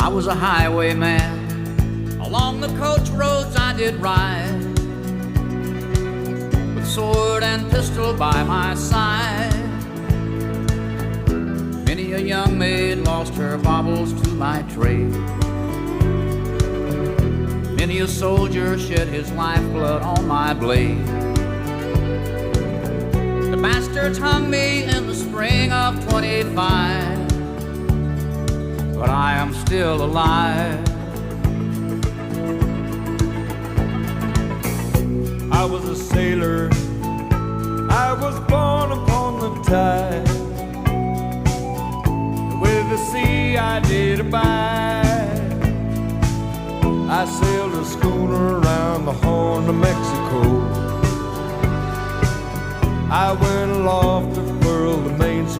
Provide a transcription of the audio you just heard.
I was a highwayman. Along the coach roads I did ride, with sword and pistol by my side. Many a young maid lost her baubles to my trade. Many a soldier shed his lifeblood on my blade. The bastards hung me in the spring of '25, but I am still alive. I was a sailor, I was born upon the tide. With the sea I did abide. I sailed a schooner around the Horn of Mexico. I went aloft to